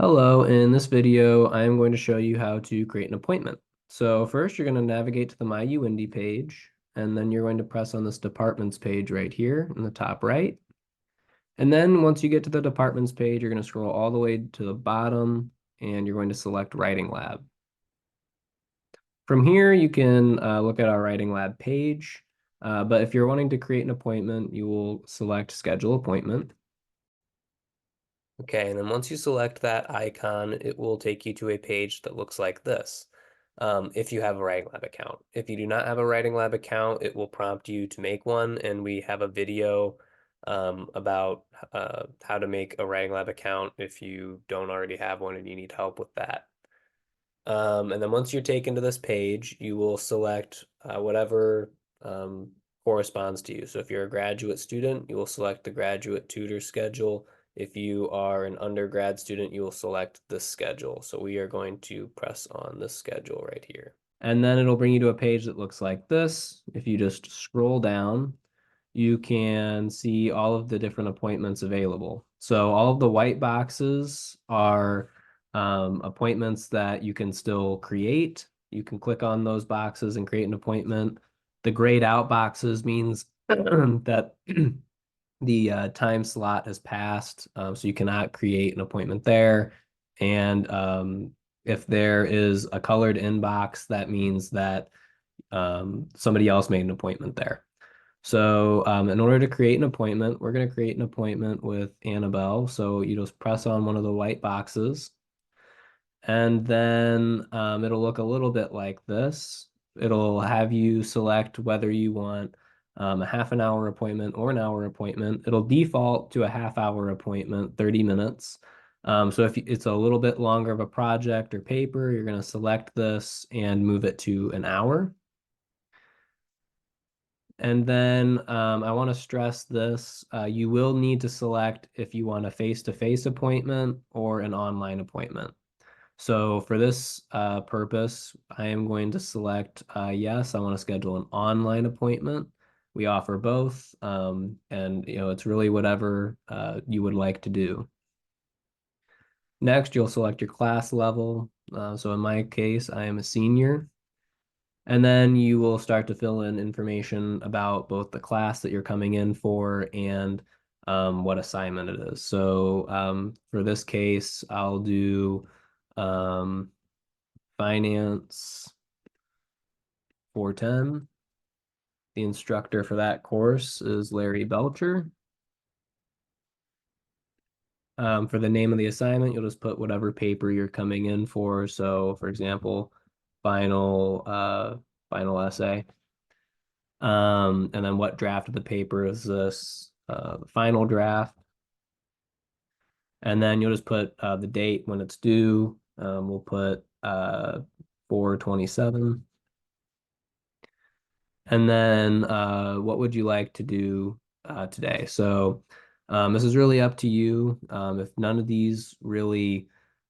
Hello, in this video, I am going to show you how to create an appointment. So first, you're going to navigate to the My UIndy page, and then you're going to press on this departments page right here in the top right. And then once you get to the departments page, you're going to scroll all the way to the bottom, and you're going to select Writing Lab. From here, you can look at our Writing Lab page, but if you're wanting to create an appointment, you will select Schedule Appointment. Okay, and then once you select that icon, it will take you to a page that looks like this. If you have a Writing Lab account. If you do not have a Writing Lab account, it will prompt you to make one, and we have a video about how to make a Writing Lab account if you don't already have one and you need help with that. And then once you're taken to this page, you will select whatever corresponds to you. So if you're a graduate student, you will select the graduate tutor schedule. If you are an undergrad student, you will select this schedule. So we are going to press on this schedule right here. And then it'll bring you to a page that looks like this. If you just scroll down, you can see all of the different appointments available. So all of the white boxes are appointments that you can still create. You can click on those boxes and create an appointment. The grayed out boxes means that the time slot has passed, so you cannot create an appointment there. And if there is a colored inbox, that means that somebody else made an appointment there. So in order to create an appointment, we're going to create an appointment with Annabelle. So you just press on one of the white boxes, and then it'll look a little bit like this. It'll have you select whether you want a half an hour appointment or an hour appointment. It'll default to a half-hour appointment, 30 minutes. So if it's a little bit longer of a project or paper, you're going to select this and move it to an hour. And then I want to stress this. You will need to select if you want a face-to-face appointment or an online appointment. So for this purpose, I am going to select yes, I want to schedule an online appointment. We offer both, and it's really whatever you would like to do. Next, you'll select your class level. So in my case, I am a senior. And then you will start to fill in information about both the class that you're coming in for and what assignment it is. So for this case, I'll do Finance 410. The instructor for that course is Larry Belcher. For the name of the assignment, you'll just put whatever paper you're coming in for. So for example, final essay. And then what draft of the paper is this? The final draft. And then you'll just put the date when it's due. We'll put 4/27. And then what would you like to do today? So this is really up to you. If none of these really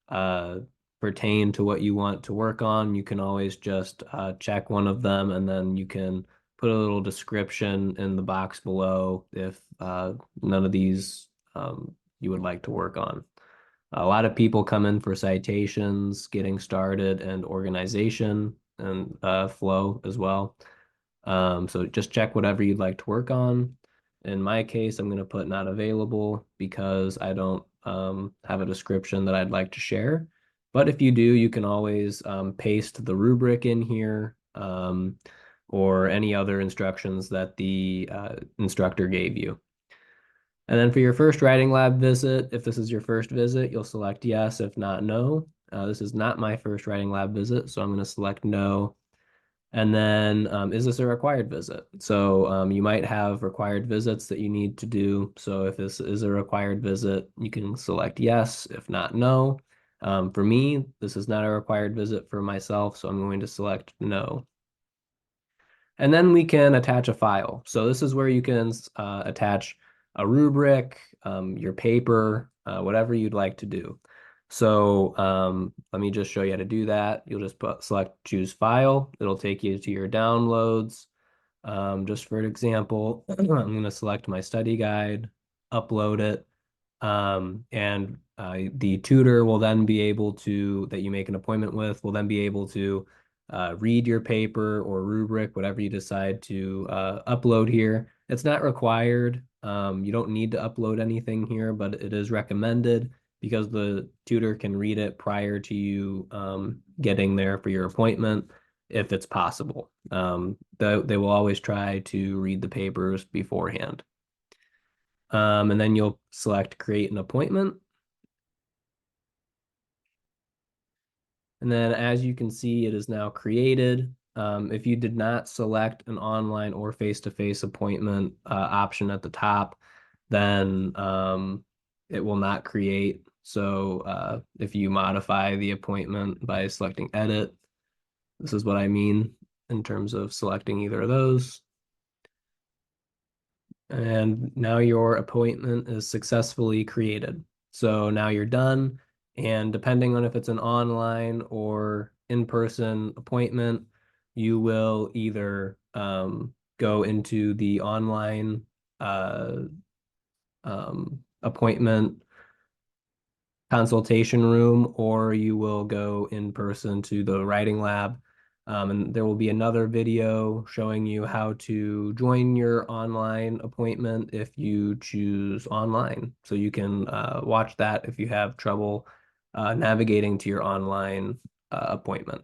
uh, pertain to what you want to work on, you can always just check one of them, and then you can put a little description in the box below if none of these you would like to work on. A lot of people come in for citations, getting started, and organization and flow as well. So just check whatever you'd like to work on. In my case, I'm going to put not available because I don't have a description that I'd like to share. But if you do, you can always paste the rubric in here or any other instructions that the instructor gave you. And then for your first writing lab visit, if this is your first visit, you'll select yes, if not, no. This is not my first writing lab visit, so I'm going to select no. And then, is this a required visit? So you might have required visits that you need to do. So if this is a required visit, you can select yes, if not, no. For me, this is not a required visit for myself, so I'm going to select no. And then we can attach a file. So this is where you can attach a rubric, your paper, whatever you'd like to do. So let me just show you how to do that. You'll just select choose file. It'll take you to your downloads. Just for an example, I'm going to select my study guide, upload it. And the tutor will then be able to, that you make an appointment with, will then be able to read your paper or rubric, whatever you decide to upload here. It's not required. You don't need to upload anything here, but it is recommended because the tutor can read it prior to you getting there for your appointment if it's possible. They will always try to read the papers beforehand. And then you'll select create an appointment. And then as you can see, it is now created. If you did not select an online or face-to-face appointment option at the top, then it will not create. So if you modify the appointment by selecting edit, this is what I mean in terms of selecting either of those. And now your appointment is successfully created. So now you're done. And depending on if it's an online or in-person appointment, you will either go into the online appointment consultation room, or you will go in person to the writing lab. And there will be another video showing you how to join your online appointment if you choose online. So you can watch that if you have trouble navigating to your online appointment.